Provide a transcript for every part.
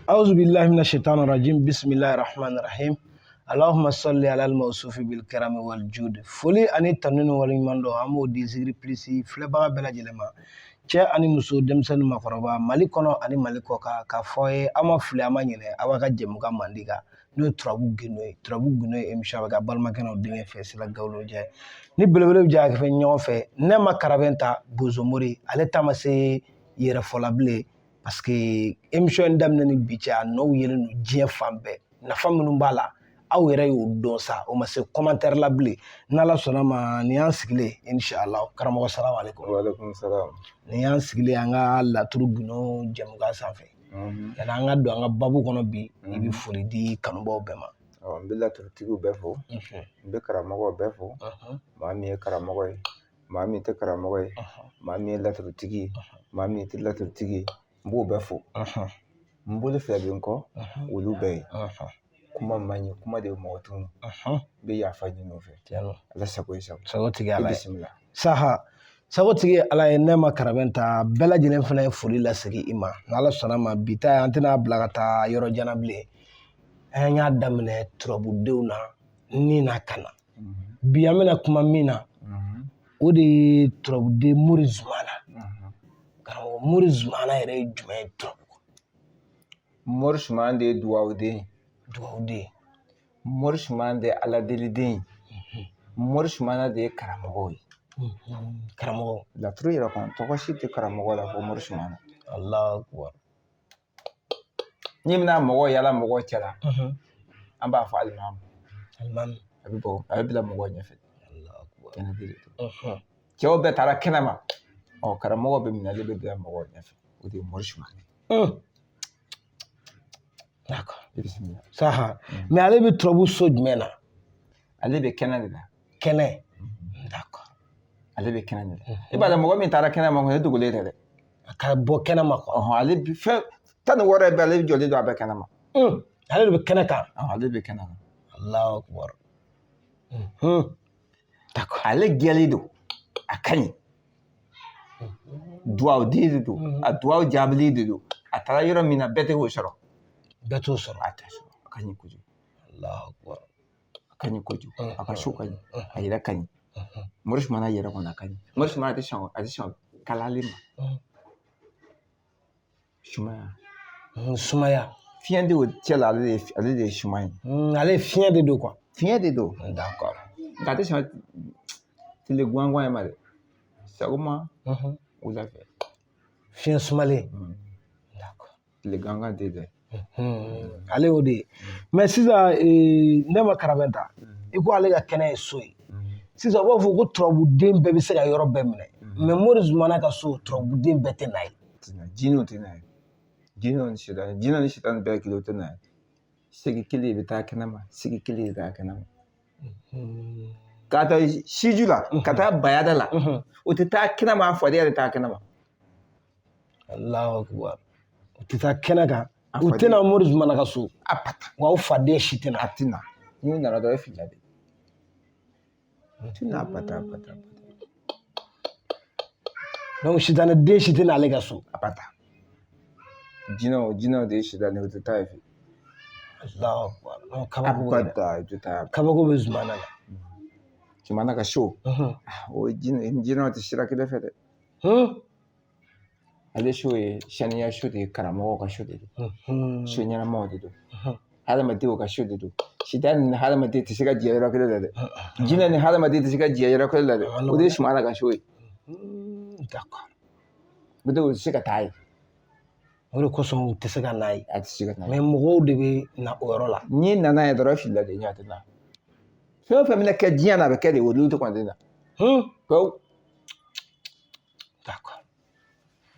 أعوذ بالله من الشيطان الرجيم بسم الله الرحمن الرحيم اللهم صل على الموصوف بالكرم والجود فولي أني تنين وليماندو أمو دي زغري بليسي فلبا بلا جلما cɛ ani muso denmisɛnnin makɔrɔba Mali kɔnɔ ani Mali kɔ kan k'a fɔ ye an ma fili an ma ɲinɛ aw ka jɛmukan mandi kan n'o ye Turabu Gindo ye Turabu Gindo ye émission bɛ ka balimakɛ n'o denkɛ fɛ Sila Gawlo Jɛ ni belebele bɛ jɛ a fɛ ɲɔgɔn fɛ ne ma Karabɛn ta Bozo Mori ale ta ma se yɛrɛfɔla bilen parce que émission in daminɛ ni bi cɛ a nɔw yelen don diɲɛ fan bɛɛ nafa minnu b'a la aw yɛrɛ y'o dɔn sa o ma se commentaire la bilen n'Ala sɔnna ma nin y'an sigilen inshallah karamɔgɔ salamu alaikum. Wa alaikum salam. Nin y'an sigilen an ka Laturu Gindo jɛmukan sanfɛ yanni an ka don an ka babu kɔnɔ bi i bɛ foli di kanubaw bɛɛ ma. N bɛ laturutigiw bɛɛ fo n bɛ karamɔgɔw bɛɛ fo maa min ye karamɔgɔ ye maa min tɛ karamɔgɔ ye maa min ye laturutigi ye maa min tɛ laturutigi ye n b'o bɛɛ fo n bolo fila bɛ n kɔ olu bɛɛ ye kuma man ɲi kuma de ye mɔgɔ tunu n bɛ yafa ɲini o fɛ Ala sago ye sago sagotigi Ala ye bisimila saha sagotigi Ala ye ne ma Karabɛn ta bɛɛ lajɛlen fana ye foli lasegin i ma n'Ala sɔnna ma bi ta an tɛna bila ka taa yɔrɔ jan bilen an y'a daminɛ turabudenw na ni na ka na bi an bɛna kuma min na o de ye turabuden Mori Zumana karamɔgɔ Mori Zumana yɛrɛ ye jumɛn ye turabu Mori Zumana de ye duwawuden duwawuden Mori Zumana de ye aladeliden Mori Zumana de ye karamɔgɔ ye karamɔgɔ laturu yɛrɛ kɔnɔ tɔgɔ si tɛ karamɔgɔ la fo Mori Zumana Allahu akbar n'i bɛna mɔgɔw yala mɔgɔw cɛla an b'a fɔ alimami a bɛ bila mɔgɔw ɲɛfɛ Allahu akbar kɛnɛ de don cɛw bɛɛ taara kɛnɛ ma karamɔgɔ bɛ minɛli bɛ bila mɔgɔw ɲɛfɛ o de ye Mori Zumana d'accord bisimila saha mais ale bɛ turabu so jumɛn na ale bɛ kɛnɛ de la kɛnɛ d'accord ale bɛ kɛnɛ de la i b'a dɔn mɔgɔ min taara kɛnɛ ma o ye dogolen tɛ dɛ a ka bɔ kɛnɛ ma quoi ale bɛ fɛn 16 bɛɛ ale jɔlen don a bɛ kɛnɛ ma ale de bɛ kɛnɛ kan ale bɛ kɛnɛ kan Allahu akbar d'accord ale gɛlen don a ka ɲi duwawuden de don a duwawu jaabili de don a taara yɔrɔ min na bɛɛ tɛ k'o sɔrɔ bɛɛ t'o sɔrɔ a tɛ sɔrɔ a ka ɲi kojugu Allahu akbar a ka ɲi kojugu a ka so ka ɲi a yɛrɛ ka ɲi Mori Zumana yɛrɛ kɔni a ka ɲi Mori Zumana tɛ sɔn kalali ma sumaya fiɲɛ de o cɛ la ale de ye suma ye ale fiɲɛ de don quoi fiɲɛ de don d'accord nka a tɛ sɔn tile gangan ye ma dɛ sagoma wula fɛ fiɲɛ sumalen d'accord tile gangan tɛ dɛ ale y'o de ye mais sisan ne ma Karabɛn ta i ko ale ka kɛnɛ ye so ye sisan u b'a fɔ ko turabuden bɛɛ bɛ se ka yɔrɔ bɛɛ minɛ mais Mori Zumana ka so turabuden bɛɛ tɛ n'a ye jinɛw tɛ n'a ye jinɛw ni sitani bɛɛ kelen o tɛ n'a ye segi kelen bɛ taa kɛnɛ ma segi kelen bɛ taa kɛnɛ ma k'a ta siju la ka taa bayada la o tɛ taa kɛnɛ ma a fadenya de taa kɛnɛ ma Allahu akbar u tɛ taa kɛnɛ kan u tɛna Mori Zumana ka so a pata wa u faden si tɛna a tɛna n'u nana dɔrɔn e fili la de tɛna pata donc sitanɛden si tɛna ale ka so a pata jinɛw de ye sitani o tɛ taa yen Allahu akbar kabako bɛ Zumana la Zumana ka so o jinɛw tɛ sira kelen fɛ dɛ ale so ye saniya so de ye karamɔgɔw ka so de don so ɲɛnamaw de don hadamadenw ka so de don sitani ni hadamaden tɛ se ka jɛ yɔrɔ kelen la dɛ jinɛ ni hadamaden tɛ se ka jɛ yɔrɔ kelen la dɛ o de ye Zumana ka so ye d'accord o de o tɛ se ka taa yen o de kosɔn u tɛ se ka n'a ye a tɛ se ka taa mais mɔgɔw de bɛ na o yɔrɔ la n'i nana ye dɔrɔn e fili la de ɲɛ tɛ na fɛn o fɛn bɛna kɛ diɲɛ na a bɛ kɛ de olu tɛ kɔn na pewu d'accord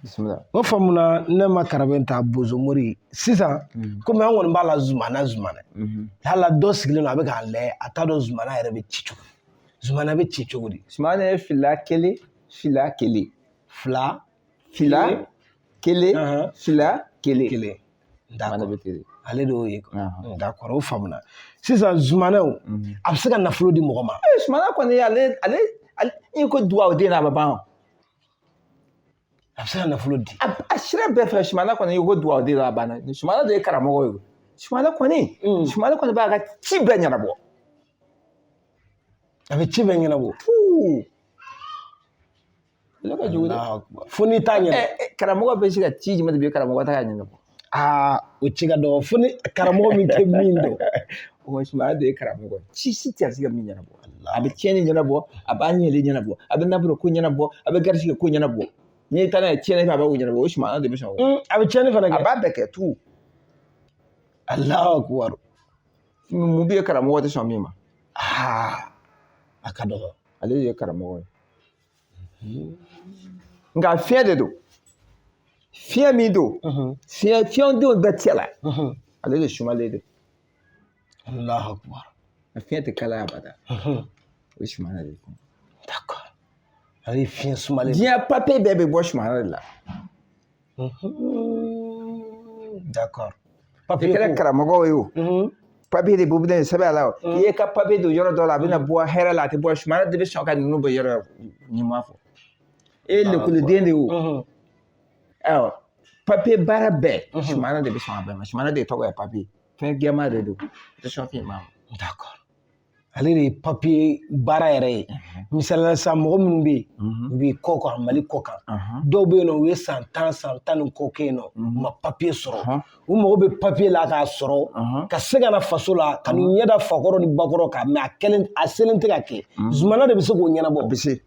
bisimila o faamuna ne ma Karabɛn ta Bozo Mori sisan komi an kɔni b'a la Zumana hala dɔ sigilen don a bɛ k'a lajɛ a t'a dɔn Zumana yɛrɛ bɛ ci cogo Zumana bɛ ci cogo di Zumana ye fila kelen fila kelen d'accord ale de y'o ye d'accord o faamuna sisan Zumanaw a bɛ se ka nafolo di mɔgɔ ma Zumana kɔni ale i ko duwawuden na a bɛ ban a bɛ se ka nafolo di a sira bɛɛ fɛ Sumala kɔni ye ko duwawu de la banna Sumala de ye karamɔgɔ ye Sumala kɔni b'a ka ci bɛɛ ɲɛnabɔ a bɛ ci bɛɛ ɲɛnabɔ fo n'i t'a ɲɛna karamɔgɔ bɛ se ka ci jumɛn de bɛ karamɔgɔ ta ka ɲɛnabɔ o ci ka dɔgɔ fo ni karamɔgɔ min tɛ min dɔn o Sumala de ye karamɔgɔ ci si tɛ se ka min ɲɛnabɔ a bɛ tiɲɛni ɲɛnabɔ a b'a ɲɛli ɲɛnabɔ a bɛ nafolo ko ɲɛnabɔ a bɛ garisɛgɛ ko ɲɛnabɔ n'i taara n'a ye tiɲɛni fɛ a b'o ɲɛnabɔ o Sumala de bɛ sɔn a bɛ tiɲɛni fana kɛ a b'a bɛɛ kɛ tout Alahu akibaru mun bɛ ye karamɔgɔ tɛ sɔn min ma a ka dɔgɔ ale de ye karamɔgɔ ye nka fiɲɛ de don fiɲɛ min don fiɲɛdenw bɛɛ cɛ la ale de sumalen don Alahu akibaru a fiɲɛ tɛ kalaya abada o ye Sumala de ye d'accord ale ye fiɲɛ sumalen diɲɛ papiye bɛɛ bɛ bɔ Sumala de la d'accord i kɛra karamɔgɔ ye o papiye de bɛ bɛn sɛbɛn a la i ye ka papiye don yɔrɔ dɔ la a bɛna bɔ hɛrɛ la a tɛ bɔ Sumala de bɛ sɔn ka ninnu bɔ yɔrɔ ɲuman fɔ e ye lekuluden de ye o papiye baara bɛɛ Sumala de bɛ sɔn a bɛɛ ma Sumala de tɔgɔ ye papiye fɛn jɛman de don a tɛ sɔn fɛn ma d'accord ale de ye papiye baara yɛrɛ ye misalila sisan mɔgɔ minnu bɛ yen u bɛ kɔ kan Mali kɔ kan dɔw bɛ yen nɔ u ye san 10 ni kɔ kɛ yen nɔ u ma papiye sɔrɔ u mago bɛ papiye la k'a sɔrɔ ka se ka na faso la ka n'u ɲɛda fakɔrɔ ni bakɔrɔ kan mɛ a selen tɛ ka kɛ Sumala de bɛ se k'o ɲɛnabɔ. bɛ se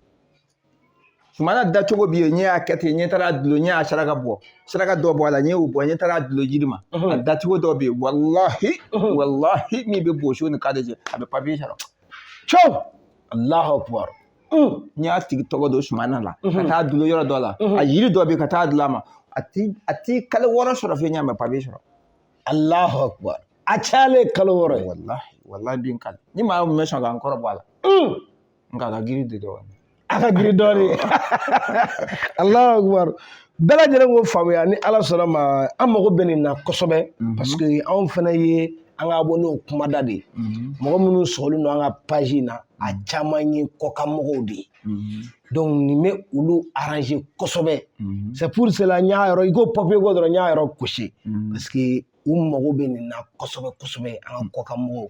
Sumala dacogo bɛ yen n y'a kɛ ten n taara dulon n y'a saraka dɔ bɔ a la n y'o bɔ n taara dulon jiri ma a dacogo dɔ bɛ yen walahi min bɛ boso ni kade cɛ a bɛ papiye sɔrɔ cɔw Alahu akibaru n y'a tigi tɔgɔ don Sumala la ka taa dulon yɔrɔ dɔ la a yiri dɔ bɛ yen ka taa dulon a ma a ti kalo 6 sɔrɔ fɛn ɲ'a ma papiye sɔrɔ Alahu akibaru a cayalen kalo 6 ye walahi bin kali ni maa min bɛ sɔn k'an kɔrɔ bɔ a la nka a ka giri de dɔɔnin a ka giri dɔɔnin Alahu akibaru bɛɛ lajɛlen k'o faamuya ni Ala sɔnna ma an mago bɛ nin na kosɛbɛ parce que anw fana ye an ka bɔ n'o kumada de ye mɔgɔ minnu sɔgɔlen don an ka page in na a caman ye kɔkanmɔgɔw de ye donc nin bɛ olu arranger kosɛbɛ c'est pour cela n y'a yɔrɔ i ko papier ko dɔrɔn n y'a yɔrɔ gosi parce que u mago bɛ nin na kosɛbɛ kosɛbɛ an ka kɔkanmɔgɔw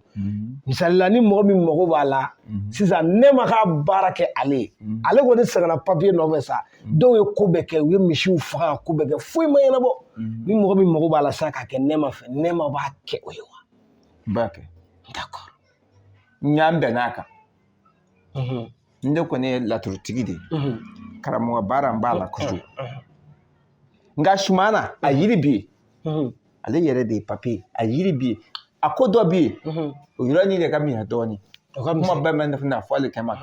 misalila ni mɔgɔ min mago b'a la sisan ne ma ka baara kɛ ale ye ale kɔni sɛgɛnna papier nɔfɛ sa dɔw ye ko bɛɛ kɛ u ye misiw faga ko bɛɛ kɛ foyi ma ɲɛnabɔ ni mɔgɔ min mago b'a la sisan k'a kɛ nɛma fɛ nɛma b'a kɛ o ye wa b'a kɛ d'accord n y'an bɛn n'a kan n de kɔni ye laturutigi de ye karamɔgɔ baara n b'a la kojugu nka Sumala a yiri bɛ yen ale yɛrɛ de ye papiye a yiri bɛ yen a ko dɔ bɛ yen o yɔrɔnin de ka minɛ dɔɔnin kuma bɛɛ ma na fɔ ale kɛnɛ ma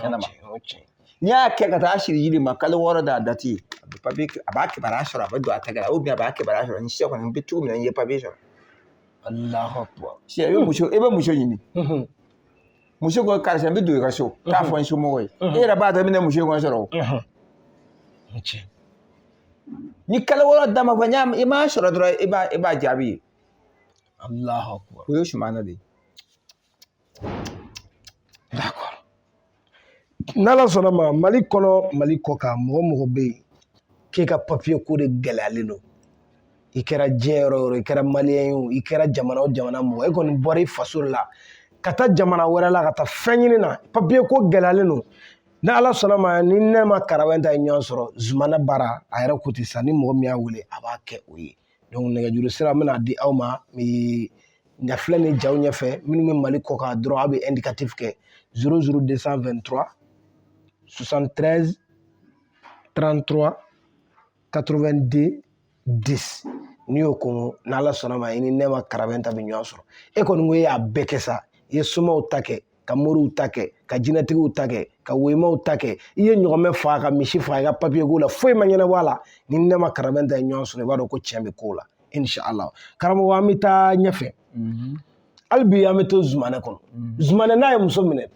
n'i y'a kɛ ka taa siri yiri ma kalo 6 d'a dati ye a b'a kibaruya sɔrɔ a bɛ don a tɛgɛ la ou bien a b'a kibaruya sɔrɔ ni sɛ kɔni n bɛ cogo min na n ye papiye sɔrɔ Alahu akibaru sɛ i bɛ muso ɲini muso ko karisa n bɛ don i ka so k'a fɔ n somɔgɔ ye e yɛrɛ b'a dɔn i bɛna muso in kɔni sɔrɔ o ni kalo 6 d'a ma fɔ i m'a sɔrɔ dɔrɔn i b'a jaabi ye Alahu akibaru o ye Sumala de ye d'accord n'Ala sɔnna ma Mali kɔnɔ Mali kɔ kan mɔgɔ bɛ yen k'e ka papiye ko de gɛlɛyalen don i kɛra diɲɛ yɔrɔ o yɔrɔ i kɛra maliyɛn ye o i kɛra jamana o jamana mɔgɔ e kɔni bɔra i faso de la ka taa jamana wɛrɛ la ka taa fɛn ɲini na papiye ko gɛlɛyalen don ni Ala sɔnna ma ni ne ma Karawɛn ta ye ɲɔgɔn sɔrɔ Sumala baara a yɛrɛ ko ten sisan ni mɔgɔ min y'a wele a b'a kɛ o ye donc nɛgɛjuru sira n bɛna di aw ma ɲa filɛ ni jaw ɲɛfɛ minnu bɛ Mali kɔ kan dɔrɔn aw bɛ indicatif kɛ 00223 73 33 82 10 n'i y'o kɔngɔ n'Ala sɔnna ma i ni ne ma Karawɛn ta bɛ ɲɔgɔn sɔrɔ e kɔni ko e y'a bɛɛ kɛ sa i ye somaw ta kɛ ka moriw ta kɛ ka jinɛtigiw ta kɛ ka woyemaw ta kɛ i ye ɲɔgɔmɛ faga ka misi faga i ka papiye ko la foyi ma ɲɛnabɔ a la ni ne ma Karawɛn ta ye ɲɔgɔn sɔrɔ i b'a dɔn ko tiɲɛ bɛ kow la inshallah karamɔgɔ an bɛ taa ɲɛfɛ hali bi an bɛ to Sumala kɔnɔ Sumala n'a ye muso minɛ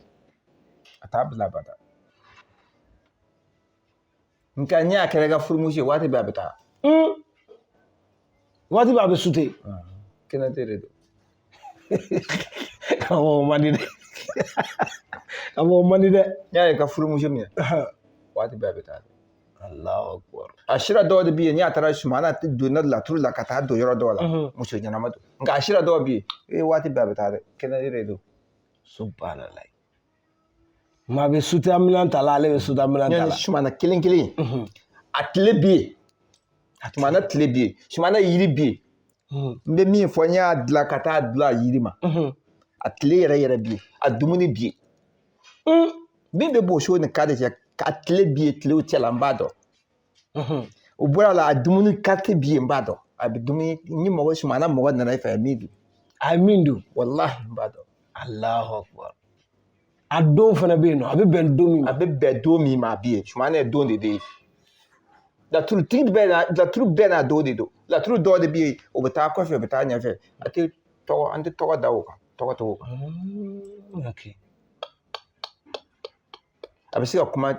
a t'a bila abada nka n'i y'a kɛra i ka furumuso ye waati bɛɛ a bɛ taa waati bɛɛ a bɛ sute kɛnɛ tɛ de don o man di dɛ o man di dɛ n'i y'a ye i ka furumuso minɛ waati bɛɛ a bɛ taa Allahu akbar. A shira dɔw de bɛ yen n'i y'a taara sumana donna laturu la ka taa don yɔrɔ dɔw la muso ɲɛnama don nka a shira dɔw bɛ yen waati bɛɛ a bɛ taa dɛ kɛnɛ de don. Subhanallah. Maa bɛ sutura minɛn ta la ale bɛ sutura minɛn ta la. Sumana kelen kelen a tile bɛ yen sumana tile bɛ yen sumana yiri bɛ yen n bɛ min fɔ n y'a dilan ka taa dilan yiri ma a tile yɛrɛ yɛrɛ bɛ yen a dumuni bɛ yen min bɛ bɔ so ni ka de cɛ a tile bɛ yen tilew cɛla n b'a dɔn. O bɔra la a dumuni kati bɛ yen n b'a dɔn a bɛ dumuni ni mɔgɔ sumana mɔgɔ nana i fɛ a min dun. A ye min dun walahi n b'a dɔn. Allahu akbar. A don fana bɛ yen nɔ a bɛ bɛn don min ma. A bɛ bɛn don min ma a bɛ yen sumana ye don de ye. Laturutigi laturu bɛɛ n'a don de don laturu dɔw de bɛ yen o bɛ taa kɔfɛ o bɛ taa ɲɛfɛ an tɛ tɔgɔ da o kan tɔgɔ t'o kan. A bɛ se ka kuma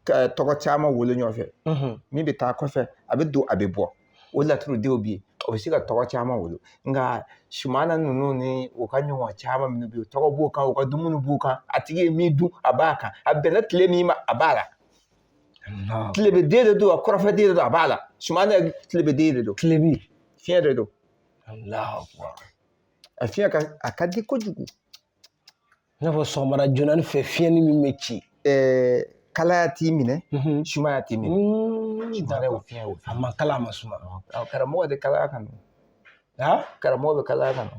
tɔgɔ caman wolo ɲɔgɔn fɛ min bɛ taa kɔfɛ a bɛ don a bɛ bɔ o laturudenw bɛ yen o bɛ se ka tɔgɔ caman wolo nka sumana ninnu ni o ka ɲɔgɔn caman minnu bɛ yen tɔgɔ b'o kan o ka dumuni b'o kan a tigi ye min dun a b'a kan a bɛnna tile min ma a b'a la. Tilebeden de don a kɔrɔfɛden de don a b'a la sumana tilebeden de don. Tilebi fiɲɛ de don. Allahu akbar. A fiɲɛ a ka di kojugu. I n'a fɔ sɔgɔmada joona fɛ fiɲɛni min bɛ ci. Kalaya t'i minɛ sumaya t'i minɛ. Sumana y'o fiɲɛ o. A ma kala a ma suma. Karamɔgɔ de kalaya kan. Karamɔgɔ bɛ kalaya kan.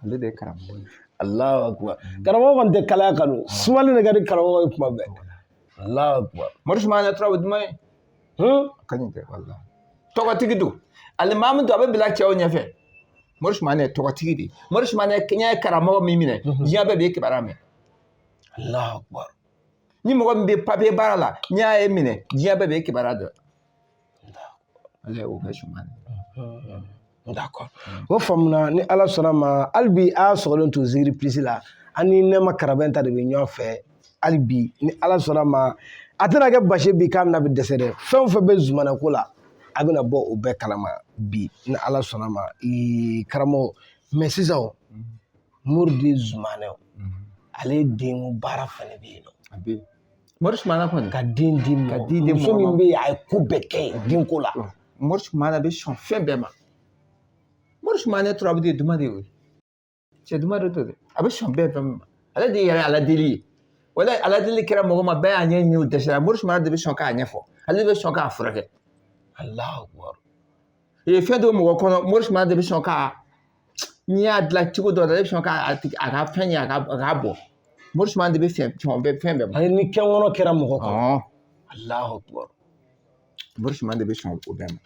Ale de ye karamɔgɔ ye. Allahu akbar. Karamɔgɔ kɔni tɛ kalaya kanu sumali de ka di karamɔgɔ ye kuma bɛɛ. Allahu akbar. Mori sumana tura bɛ duman ye. Ka ɲi tɛ walahi. Tɔgɔtigi don alimami don a bɛ bila cɛw ɲɛfɛ. Mori sumana ye tɔgɔtigi de ye. Mori sumana ye karamɔgɔ min minɛ diɲɛ bɛɛ b'e kibaruya mɛn. Allahu akbar. Ni mɔgɔ min bɛ papiye baara la n'i y'a ye minɛ diɲɛ bɛɛ b'e kibaruya dɔn. Ale y'o kɛ sumana. D'accord. O faamuna ni Ala sɔnna ma hali bi a y'a sɔgɔlen to Zikiri Plus la ani Nɛma Karabɛn ta de bɛ ɲɔgɔn fɛ hali bi ni Ala sɔnna ma a tɛna kɛ basi bi k'a bɛna dɛsɛ dɛ fɛn o fɛn bɛ zumana ko la a bɛna bɔ o bɛɛ kalama bi ni Ala sɔnna ma karamɔgɔ mais sisan Mori Zumana ale den baara fana bɛ yen nɔ. A bɛ yen. Mori sumana kɔni ka den di ma muso min bɛ yen a ye ko bɛɛ kɛ denko la. Mori sumana bɛ sɔn fɛn bɛɛ ma. Mori sumana tura bɛ duma de ye cɛ duma de don dɛ a bɛ sɔn bɛɛ fɛn ma ale de yɛrɛ ala deli ye wala ala deli kɛra mɔgɔ ma bɛɛ y'a ɲɛ ɲini o dɛsɛra Mori sumana de bɛ sɔn k'a ɲɛfɔ ale bɛ sɔn k'a furakɛ. Allahu akbar. Fɛn dɔ mɔgɔ kɔnɔ Mori sumana de bɛ sɔn k'a n'i y'a dilan cogo dɔ la ale bɛ sɔn k'a ka fɛn ye a ka bɔ Mori sumana de bɛ fɛn bɛɛ ma. Ani ni kɛn kɔnɔ kɛra mɔgɔ kɔnɔ. Allahu akbar. Mori sumana de bɛ sɔn o bɛɛ ma.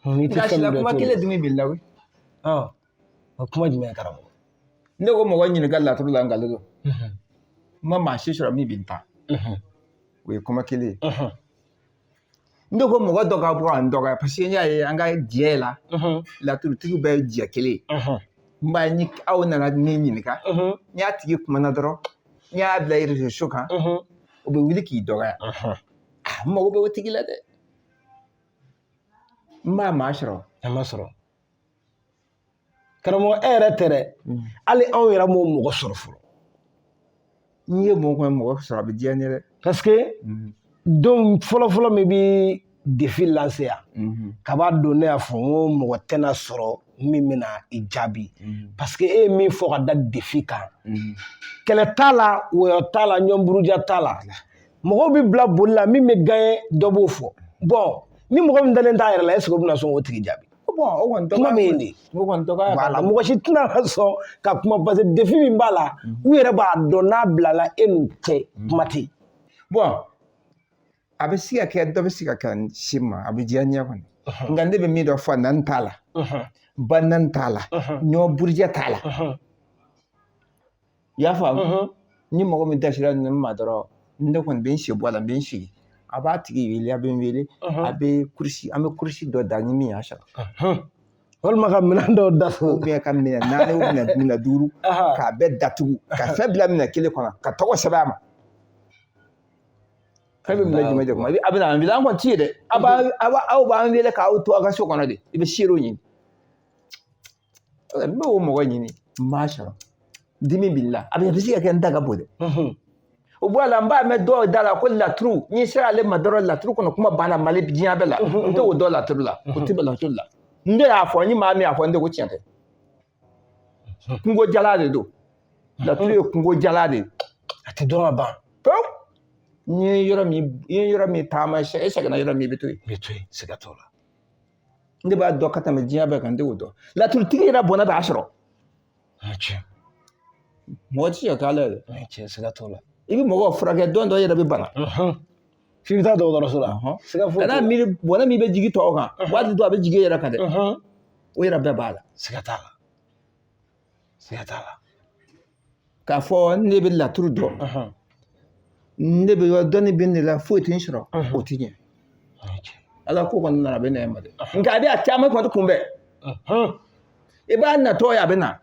Nka sila kuma kelen dumi b'i la koyi. O kuma jumɛn karamɔgɔ? Ne ko mɔgɔ ɲininka laturu la nkalon don. N ma maa si sɔrɔ min bɛ n ta. O ye kuma kelen ye. Ne ko mɔgɔ dɔ ka bɔ an dɔgɔya parce que n y'a ye an ka jɛ la laturutigiw bɛɛ ye jɛ kelen ye. N b'a ye ni aw nana ne ɲininka n y'a tigi kumana dɔrɔn n y'a bila réseaux sociaux kan o bɛ wuli k'i dɔgɔya. N mago bɛ o tigi la dɛ. N b'a maa sɔrɔ. A ma sɔrɔ. Karamɔgɔ e yɛrɛ tɛ dɛ hali anw yɛrɛ m'o mɔgɔ sɔrɔ fɔlɔ. N'i ye mɔgɔ sɔrɔ a bɛ diya n ye dɛ. Parce que don fɔlɔfɔlɔ min bɛ défi lancer yan kaba don ne y'a fɔ n ko mɔgɔ tɛna sɔrɔ min bɛna i jaabi parce que e ye min fɔ ka da défi kan kɛlɛ t'a la wɔyɔ t'a la ɲɔnburuja t'a la mɔgɔw bɛ bila boli la min bɛ gagner dɔ b'o fɔ bon ni mɔgɔ min dalen t'a yɛrɛ la est ce que o bɛna sɔn k'o tigi jaabi. Kuma bɛ yen de. Voilà mɔgɔ si tɛna sɔn ka kuma parce que défi min b'a la u yɛrɛ b'a dɔn n'a bilala e n'u cɛ kuma tɛ yen. Bon a bɛ se ka kɛ dɔ bɛ se ka kɛ si ma a bɛ diya n ye kɔni nka ne bɛ min dɔ fɔ nan t'a la ba nan t'a la ɲɔ buruja t'a la i y'a faamu ni mɔgɔ min dasira ninnu ma dɔrɔn ne kɔni bɛ n si bɔ a la n bɛ n sigi a b'a tigi wele a bɛ n wele a bɛ kurusi an bɛ kurusi dɔ da ni min y'a sɔrɔ walima ka minɛn dɔw datugu ou bien ka minɛn naani ou minɛn duuru k'a bɛɛ datugu ka fɛn bila minɛn kelen kɔnɔ ka tɔgɔ sɛbɛn a ma fɛn bɛ minɛ jumɛn de kɔnɔ a bɛ na an wele an kɔni t'i ye dɛ aw b'an wele k'aw to aw ka so kɔnɔ de i bɛ seerew ɲini n bɛ o mɔgɔ ɲini n b'a sɔrɔ dimi b'i la a bɛ se ka kɛ n da ka bon dɛ o bɔla n b'a mɛn dɔw da la ko laturu n'i sera ale ma dɔrɔn laturu kɔnɔ kuma banna Mali diɲɛ bɛɛ la n tɛ o dɔn laturu la o tɛ bɛn laturu la n de y'a fɔ n ye maa min y'a fɔ n tɛ ko tiɲɛ tɛ kungo jala de don laturu ye kungo jala de a tɛ dɔn ka ban pewu n ye yɔrɔ min taama e seginna yɔrɔ min i bɛ to yen i bɛ to yen siga t'o la n de b'a dɔn ka tɛmɛ diɲɛ bɛɛ kan n tɛ o dɔn laturutigi yɛrɛ bɔnna b'a sɔrɔ mɔgɔ tɛ se ka k'ala yɛrɛ tiɲɛ siga t'o la i bɛ mɔgɔw furakɛ don dɔ yɛrɛ bɛ bana f'i bɛ taa dɔgɔtɔrɔso la siga foyi kana miiri bɔnɛ min bɛ jigin tɔw kan waati dɔ a bɛ jigin e yɛrɛ kan dɛ o yɛrɛ bɛɛ b'a la siga t'a la siga t'a la k'a fɔ ne bɛ laturu dɔn ne bɛ dɔnni bɛ ne la foyi tɛ n sɔrɔ o tɛ ɲɛ ala ko kɔni nana a bɛ na e ma dɛ nka a bɛ a caman kɔni kunbɛn i b'a natɔ ye a bɛ na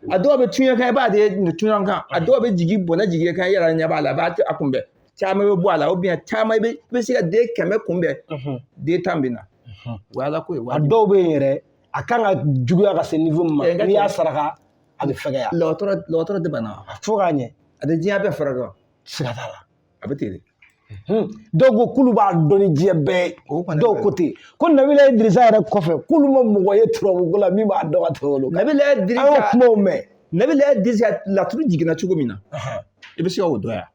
a dɔw bɛ tuɲɛ kan i b'a de tuɲɛ kan a dɔw bɛ jigin bɔnɛ jigin kan i yɛrɛ ɲɛ b'a la a b'a kunbɛn caman bɛ bɔ a la ou caman i bɛ se ka den 100 kunbɛn den 10 bɛ na o y'ala ko ye a dɔw bɛ yen yɛrɛ a kan ka juguya ka se niveau min ma n'i y'a saraka a bɛ fɛgɛya lɔgɔtɔrɔ tɛ bana fo k'a ɲɛ a tɛ diɲɛ bɛɛ furakɛ siga t'a la a bɛ ten de dɔw ko k'olu b'a dɔn ni diɲɛ bɛɛ dɔw ko ten ko Nabila Idirisa yɛrɛ kɔfɛ k'olu ma mɔgɔ ye turabuko la min b'a dɔn ka tɛmɛ olu kan Nabila Idirisa an y'o kumaw mɛn Nabila Idirisa laturu jiginna cogo min na i bɛ se ka o dɔn yan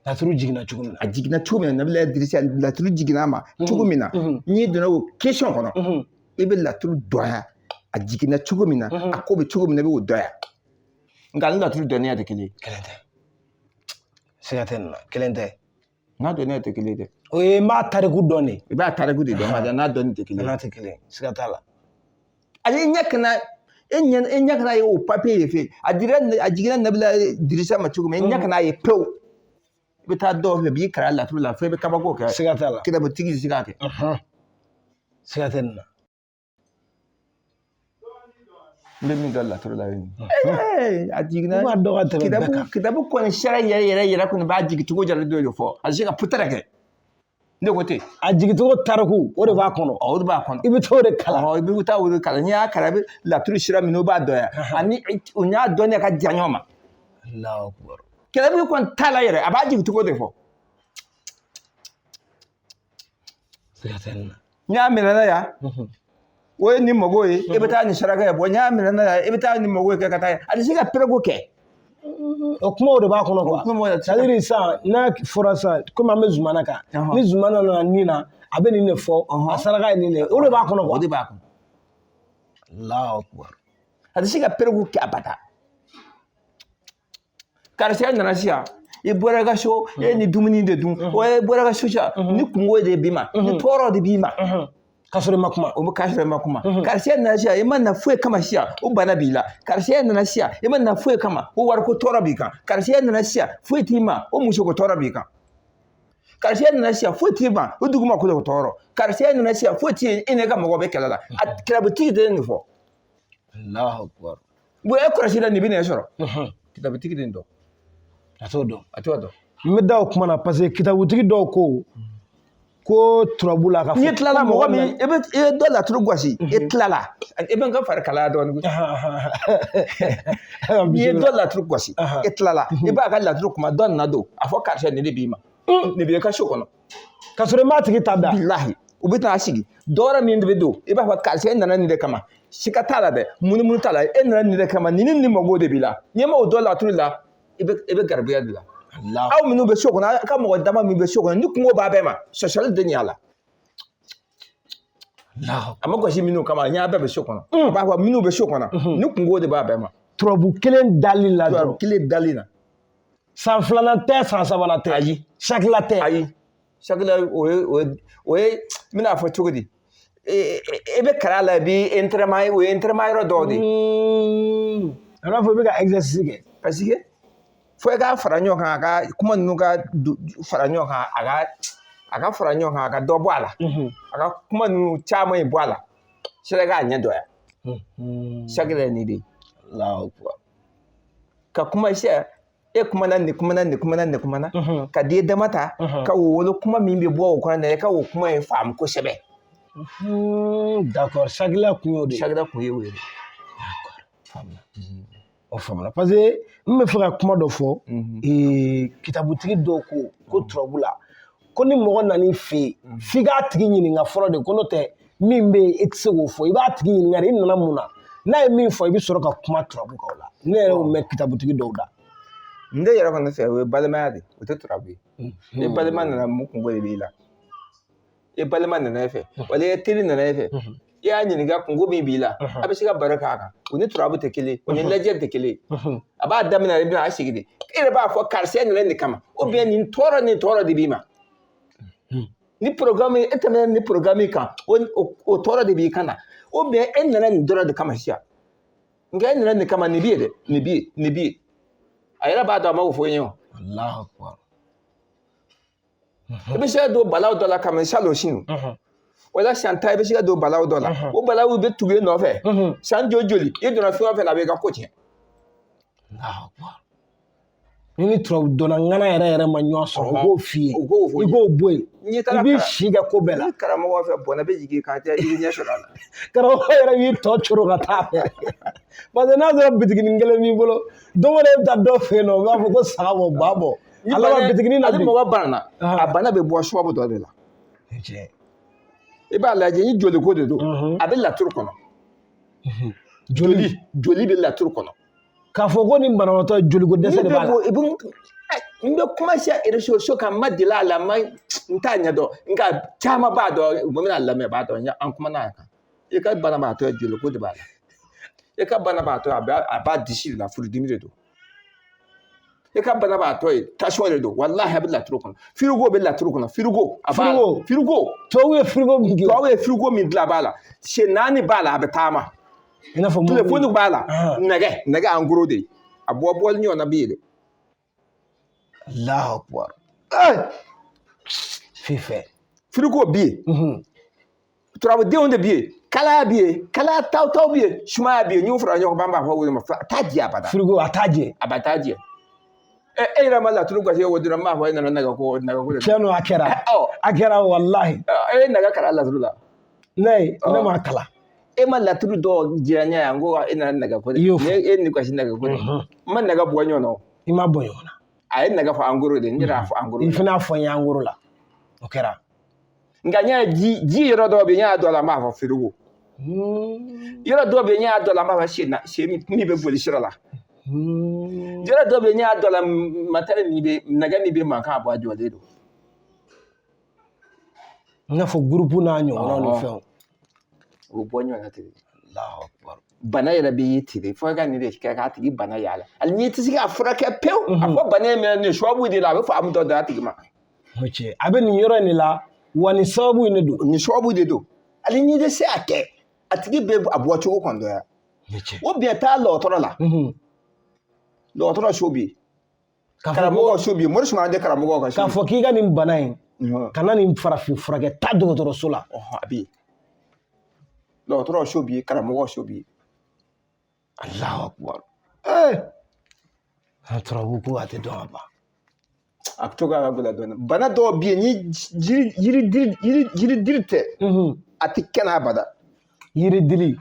laturu jiginna cogo min na a jiginna cogo min na Nabila Idirisa laturu jiginna a ma cogo min na n'i donna o question kɔnɔ i bɛ laturu dɔn yan a jiginna cogo min na a ko bɛ cogo min na i bɛ o dɔn yan nka ni laturu dɔnniya tɛ kelen ye kelen tɛ siga tɛ nin na kelen tɛ n'a dɔnniya tɛ kelen ye dɛ o ye n b'a tariku dɔn de i b'a tariku de dɔn nka n'a dɔnni tɛ kelen ye n'a tɛ kelen siga t'a la ale ɲɛ kana ye o papiye de fɛ a jiginna Nabila Idirisa ma cogo min i ɲɛ kana ye pewu i bɛ taa dɔw fɛ b'i kala laturu la fo i bɛ kabako kɛ siga t'a la kitabutigi tɛ se k'a kɛ siga tɛ nin na n bɛ min dɔn laturu la a jiginna b'a dɔn ka tɛmɛ bɛɛ kan kitabu kɔni sariya yɛrɛ kɔni b'a jigin cogo jara dɔ de fɔ a tɛ se ka putara kɛ ne ko ten a jigicogo tariku o de b'a kɔnɔ o de b'a kɔnɔ i bɛ t'o de kalan i bɛ taa o de kalan n'i y'a kalan i bɛ laturu sira min o b'a dɔn yan ani o y'a dɔn ka jan ɲɔgɔn ma kitabu kɔni t'a la yɛrɛ a b'a jigin cogo de fɔ siga tɛ nin na n y'a minɛ na yan o ye nin mago ye i bɛ taa nin saraka ye n y'a minɛ na yan i bɛ taa nin mago ye kɛ ka taa a tɛ se ka pɛrɛko kɛ o kumaw de b'a kɔnɔ quoi c'est à dire sisan n'a fɔra sisan komi an bɛ zumana kan ni zumana nana nin na a bɛ nin de fɔ a saraka ye nin de o de b'a kɔnɔ quoi o de b'a kɔnɔ Allahu Akbar a tɛ se ka pɛrɛko kɛ abada karisa nana sisan i bɔra i ka so e ni dumuni de dun o e bɔra i ka so sisan ni kungo de b'i ma ni tɔɔrɔ de b'i ma k'a sɔrɔ i ma kuma o bɛ k'a sɔrɔ i ma kuma karisa nana sisan i ma na foyi kama sisan o bana b'i la karisa nana sisan i ma na foyi kama o wariko tɔɔrɔ b'i kan karisa nana sisan foyi t'i ma o musoko tɔɔrɔ b'i kan karisa nana sisan foyi t'i ma o duguma ko tɔɔrɔ karisa nana sisan foyi t'i e n'i ka mɔgɔ bɛ kɛlɛ la a kitabutigi de ye nin fɔ Allahu Akbar e kɔlɔsi la nin bɛ nin sɔrɔ kitabutigi de dɔn a t'o dɔn a t'o dɔn n bɛ da o kuma na parce que kitabutigi dɔw ko turabu la ka fɔ n'i tilala mɔgɔ min i ye dɔ laturu gosi i tilala i bɛ n ka fari kalaya dɔɔnin n'i ye dɔ laturu gosi i tilala i b'a ka laturu kuma dɔ nana don a fɔ karisa nin de b'i ma nin b'i ka so kɔnɔ ka sɔrɔ i m'a tigi ta da bilahi u bɛ taa sigi dɔwɛrɛ min de bɛ don i b'a fɔ karisa e nana nin de kama sika t'a la dɛ munumunu t'a la e nana nin de kama nin ni mago de b'i la n'i ma o dɔ laturu la i bɛ garibuya de la aw minnu bɛ so kɔnɔ a ka mɔgɔ dama min bɛ so kɔnɔ ni kungo b'a bɛɛ ma sɔsɔli de ɲ'a la a ma gosi minnu kama n y'a bɛɛ bɛ so kɔnɔ a b'a fɔ minnu bɛ so kɔnɔ ni kungo de b'a bɛɛ ma turabu kelen dali la turabu kelen dali na san filanan tɛ san sabanan tɛ ayi sakila tɛ ayi sakila o ye n bɛna fɔ cogo di i bɛ kala la i bɛ entraînement o ye entraînement yɔrɔ dɔw de ye a b'a fɔ i bɛ ka exercice kɛ parce que fo i ka fara ɲɔgɔn kan a ka kuma ninnu ka fara ɲɔgɔn kan a ka fara ɲɔgɔn kan a ka dɔ bɔ a la a ka kuma ninnu caman bɔ a la sira k'a ɲɛ dɔ yan sakila ye nin de ye ka kuma sisan e kumana nin kumana nin kumana nin kumana ka den dama ta ka wolo kuma min bɛ bɔ o kɔnɔ na i ka o kuma in faamu kosɛbɛ d'accord sakila kun y'o de ye sakila kun ye o ye o faamuna parce que n bɛ fɛ ka kuma dɔ fɔ kitabutigi dɔw ko turabu la ko ni mɔgɔ nan'i fɛ yen f'i k'a tigi ɲininka fɔlɔ de ko n'o tɛ min bɛ yen i tɛ se k'o fɔ i b'a tigi ɲininka de i nana mun na n'a ye min fɔ i bɛ sɔrɔ ka kuma turabu kan o la ne yɛrɛ y'o mɛn kitabutigi dɔw da n de yɛrɛ kɔni fɛ o ye balimaya de o tɛ turabu ye ni balima nana mun kungo de b'i la i balima nana e fɛ wala i teri nana e fɛ i y'a ɲininka kungo min b'i la a bɛ se ka baro k'a kan o ni turabu tɛ kelen o ni lajɛ tɛ kelen a b'a daminɛ i bɛna a sigi de e yɛrɛ b'a fɔ karisa nana nin kama ou bien nin tɔɔrɔ de b'i ma ni programme e tɛmɛna ni programme kan o tɔɔrɔ de b'i kan na ou bien e nana nin dɔrɔn de kama sisan nka e nana nin kama nin b'i ye dɛ nin b'i ye a yɛrɛ b'a dɔn a ma o fɔ n ye o Allahu akbar i bɛ se ka don balaw dɔ la ka mɛ salon sini wala san ta i bɛ se ka don balaw dɔ la o balaw bɛ tugu e nɔfɛ san joli i donna fɛn o fɛn na a bɛ i ka ko tiɲɛ Allahu akbar ni turabu donna ŋana yɛrɛ ma ɲɔgɔn sɔrɔ u k'o f'i ye i k'o bɔ yen i b'i si kɛ ko bɛɛ la ni karamɔgɔ fɛ bɔnna bɛ jigin k'a tɛ i ɲɛ sɔrɔ a la karamɔgɔ yɛrɛ b'i tɔ coro ka taa fɛ parce que n'a sɔrɔ bitiginin kelen b'i bolo don o don i bɛ taa dɔ fɛ yen nɔ u b'a fɔ ko saga bɔ ba bɔ a laban bitiginin na bi ale mɔgɔ banna a bana bɛ bɔ suwabu dɔ de la i b'a lajɛ ni joli ko de don a bɛ laturu kɔnɔ joli bɛ laturu kɔnɔ k'a fɔ ko nin banabaatɔ joliko dɛsɛ de b'a la n bɛ kuma se réseaux kan n ma deli a la n t'a ɲɛdɔn nka caman b'a dɔn u bɛna lamɛn b'a dɔn an kumana a kan i ka banabaatɔ joliko de b'a la i ka banabaatɔ a b'a disi de la furudimi de don i ka banabaatɔ ye tension de don walahi a bɛ laturu kɔnɔ frigo bɛ laturu kɔnɔ frigo tubabu ye frigo min dilan a b'a la sen 4 b'a la a bɛ taama i n'a fɔ telefɔni b'a la nɛgɛ en gros de a bɔli ɲɔgɔnna bɛ yen dɛ Allahu akbar fifɛ frigo bɛ yen turabudenw de bɛ yen kalaya bɛ yen kalaya taw bɛ yen sumaya bɛ yen n'u fara ɲɔgɔn kan b'a fɔ o ma a t'a jɛ abada frigo a t'a jɛ a ba t'a jɛ e yɛrɛ ma laturu gasi o dɔrɔn n b'a fɔ e nana nɛgɛ ko de tiɲɛ don a kɛra walahi e ye nɛgɛ kala laturu la ne ma kala e ma laturu dɔw jira ɲɛ yan ko e nana nɛgɛ ko de e ni gasi nɛgɛ ko de n ma nɛgɛ bɔ ɲɔgɔn na i ma bɔ ɲɔgɔn na a ye nɛgɛ fɔ en gros de n yɛrɛ y'a fɔ en gros i fana y'a fɔ n ye en gros la o kɛra nka n y'a ji yɔrɔ dɔw bɛ yen n y'a dɔn a la n b'a fɔ frigo yɔrɔ dɔw bɛ yen n y'a dɔn a la n b'a fɔ sen min bɛ boli sira la yɔrɔ dɔw bɛ yen n y'a dɔn a la nɛgɛ min bɛ mankan a bɔ a jɔlen don i n'a fɔ groupe n'a ɲɔgɔnnaw ni fɛnw o bɔ ɲɔgɔn na ten bana yɛrɛ bɛ ye ten fo ka nin de kɛ k'a tigi bana y'a la hali n'i tɛ se k'a furakɛ pewu a fɔ bana in mɛn nin suwabu de la a bɛ faamu dɔ d'a tigi ma a bɛ nin yɔrɔ in de la wa nin sababu in de don nin sababu de don hali n'i bɛ se a kɛ a tigi bɛ a bɔ cogo kɔni dɔ yan o bɛn taa dɔgɔtɔrɔ la dɔgɔtɔrɔ so bɛ yen karamɔgɔ so bɛ yen mori sumana de karamɔgɔ ka so k'a fɔ k'i ka nin bana in kana nin farafin furakɛ taa dɔgɔtɔrɔso la a bɛ yen dɔgɔtɔrɔ so bɛ yen karamɔgɔ so bɛ yen Allahu akbar turabu ko a tɛ dɔn ka ban a bɛ to ka gɛlɛ dɔɔnin bana dɔw bɛ yen ni yiridiri tɛ a tɛ kɛnɛ abada yiridili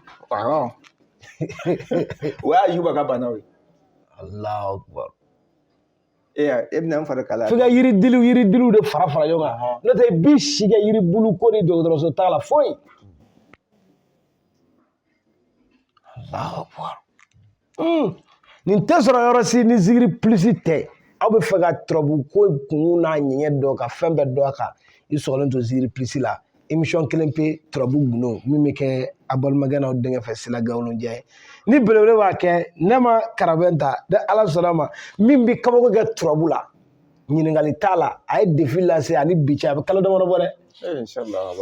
o y'a Ayuba ka bana ye Allahu akbar e bɛna n fari kalaya f'i ka yiridiliw de fara ɲɔgɔn kan n'o tɛ i b'i si kɛ yiribulu ko ni dɔgɔtɔrɔso t'a la foyi Allahu akbar nin tɛ sɔrɔ yɔrɔ si ni zikiri pilisi tɛ aw bɛ fɛ ka turabu ko kun n'a ɲɛɲɛ dɔn ka fɛn bɛɛ dɔn a kan i sɔgɔlen to zikiri pilisi la émission kelen pe turabu gundo min bɛ kɛ a balimakɛ n'aw denkɛ fɛ Sila Gawolon Dieng ni belebele b'a kɛ ne ma karabɛn ta de Ala sɔnna ma min bɛ kabako kɛ turabu la ɲininkali t'a la a ye défi lase ani bi cɛ a bɛ kalo damadɔ bɔ dɛ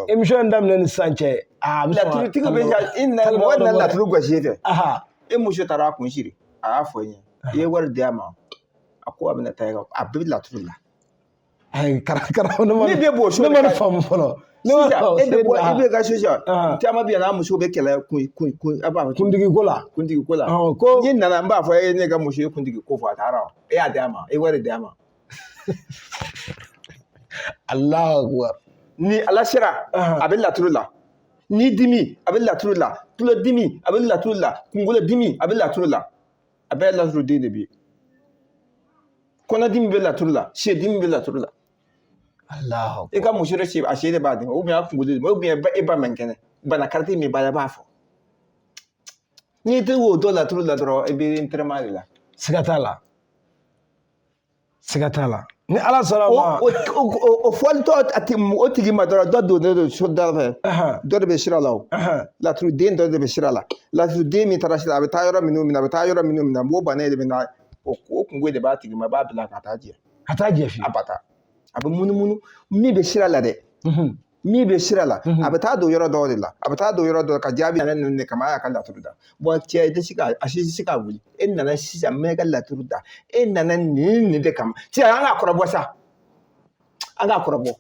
émission in daminɛ ni sisan cɛ a bɛ laturutigi bɛ mɔgɔ nana laturu gosi e fɛ e muso taara a kun siri a y'a fɔ n ye i ye wari di a ma a ko a bɛna taa a bɛɛ bɛ laturu la ne ma faamu fɔlɔ sisan e bɛ ka sisan caman bɛ yan n'a muso bɛ kɛlɛ kuntigi ko la n'i nana n b'a fɔ e ne ka muso ye kuntigi ko fɔ a taara e y'a di a ma e wari di a ma Allahu akbar ni ala sera a bɛ laturu la ni dimi a bɛ laturu la tulodimi a bɛ laturu la kunkolodimi a bɛ laturu la a bɛɛ laturu den de bɛ kɔnɔdimi bɛ laturu la sɛdimi bɛ laturu la Allahu e ka muso de a se de b'a dimi ou bien a kunkolo de ou bien e ba man kɛnɛ bana kariti min b'a la b'a fɔ n'i tɛ o dɔ laturu la dɔrɔn i bɛ ntrɛma de la siga t'a la siga t'a la ni ala sɔnna ma o fɔlitɔ o tigi ma dɔrɔn dɔ donnen don so da fɛ dɔ de bɛ sira la o laturuden dɔ de bɛ sira la laturuden min taara sira a bɛ taa yɔrɔ minnu minɛ a bɛ taa yɔrɔ minnu minɛ o bana de bɛ na o kungo de b'a tigi ma a b'a bila ka taa jɛ a ba taa a bɛ munumunu min bɛ sira la dɛ min bɛ sira la a bɛ taa don yɔrɔ dɔw de la a bɛ taa don yɔrɔ dɔ ka jaabi nana ninnu de kama a y'a ka laturu da cɛ i tɛ se ka a si tɛ se ka wuli e nana sisan n bɛ ka laturu da e nana nin de kama cɛ an k'a kɔrɔbɔ sa an k'a kɔrɔbɔ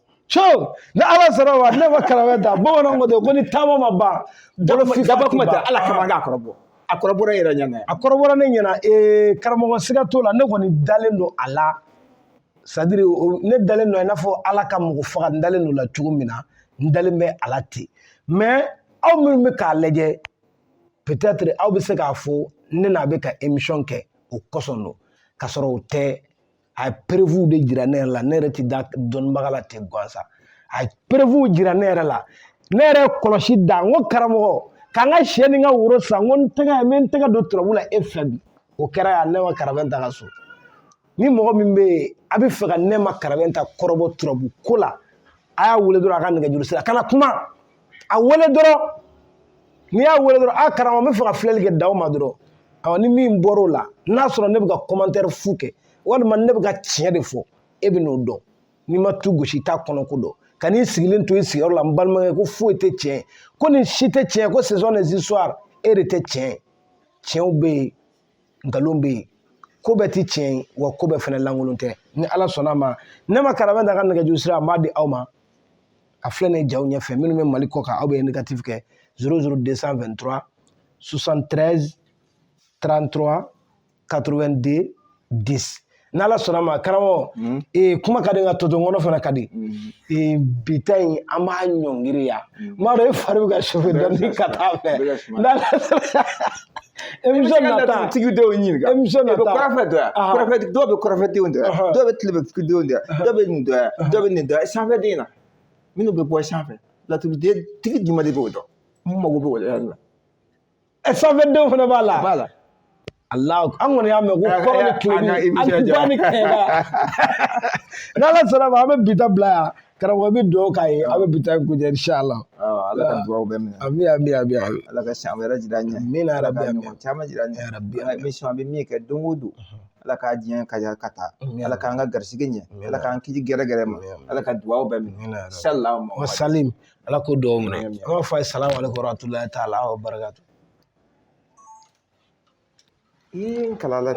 ni ala sɔnna ma ne ma karamɔgɔ da bamananw ko ten ko ni taama ma ban daba kuma tɛ ala kama an k'a kɔrɔbɔ a kɔrɔbɔra yɛrɛ ɲɛna a kɔrɔbɔra ne ɲɛna karamɔgɔ siga t'o la ne kɔni dalen don a la c'est-à-dire ne dalen don i n'a fɔ ala ka mɔgɔ faga n dalen don la cogo min na n dalen bɛ a la ten mais aw minnu bɛ k'a lajɛ peut-être aw bɛ se k'a fɔ ne n'a bɛ ka émission kɛ o kosɔn don k'a sɔrɔ o tɛ a ye preuve de jira ne yɛrɛ la ne yɛrɛ tɛ da dɔnnibaga la ten gansan a ye preuve jira ne yɛrɛ la ne yɛrɛ kɔlɔsi da n ko karamɔgɔ k'an ka sɛ ni n ka woro san n ko n bɛ n tɛgɛ don turabu la e fɛ bi o kɛra yan ne ma karamɔgɔ ta ka so ni mɔgɔ min bɛ yen a bɛ fɛ ka ne ma karamɔgɔ ta kɔrɔbɔ turabu ko la a y'a wele dɔrɔn a ka nɛgɛjuru sira kana kuma a wele dɔrɔn n'i y'a wele dɔrɔn a karamɔgɔ n bɛ fɛ ka filɛli kɛ d'aw ma dɔrɔn awɔ ni min bɔra o la n'a sɔrɔ ne bɛ ka commentaire fu kɛ walima ne bɛ ka tiɲɛ de fɔ e bɛ n'o dɔn n'i ma tu gosi i t'a kɔnɔ ko dɔn ka n'i sigilen to i sigiyɔrɔ la n balimakɛ ko foyi tɛ tiɲɛ ko nin si tɛ tiɲɛ ko ce sont des histoires e de tɛ tiɲɛ tiɲɛw bɛ yen nkalon bɛ yen ko bɛɛ tɛ tiɲɛ ye wa ko bɛɛ fana lankolon tɛ ni ala sɔnna a ma ne ma karamɔgɔ da ka nɛgɛjuru sira n b'a di aw ma a filɛ nin ye jaw ɲɛfɛ minnu bɛ mali kɔ kan aw bɛ négatif kɛ 00223 73 33 82 10 n'ala sɔnna a ma karamɔgɔ kuma ka di nka tɔtɔnkɔnɔ fana ka di bi ta in an b'a ɲɔngiri yan n b'a dɔn e fari bɛ ka chauffer dɔɔni ka taa fɛ émission nata tigi dɔw ɲininka émission nata kɔrɔfɛ dɔ yan dɔw bɛ kɔrɔfɛdenw dɔ yan dɔw bɛ tilebɛtigidenw dɔ yan dɔw bɛ nin dɔ yan dɔw bɛ nin dɔ yan sanfɛden na minnu bɛ bɔ sanfɛ laturuden tigi jumɛn de b'o dɔn mun mago bɛ o la sanfɛdenw fana b'a la Allah an kɔni y'a mɛn ko kɔrɔ ni tilemi ani ba ni kɛnɛya n'ala sɔnna ma an bɛ bita bila yan karamɔgɔ bɛ dugawu k'a ye an bɛ bita in kujɛ inshallah ala ka dugawu bɛɛ minɛ ami ala ka san wɛrɛ jira an ɲɛ min na rabi caman jira an ɲɛ rabi émission an bɛ min kɛ don o don ala k'a diɲɛ ka taa ala k'an ka garisɛgɛ ɲɛ ala k'an kisi gɛrɛgɛrɛ ma ala ka dugawu bɛɛ minɛ inshallah wa salim ala ko dugawu minɛ an b'a fɔ a ye salamu aleykum wa rahmatulahi ta'ala wa barakatuh in kalala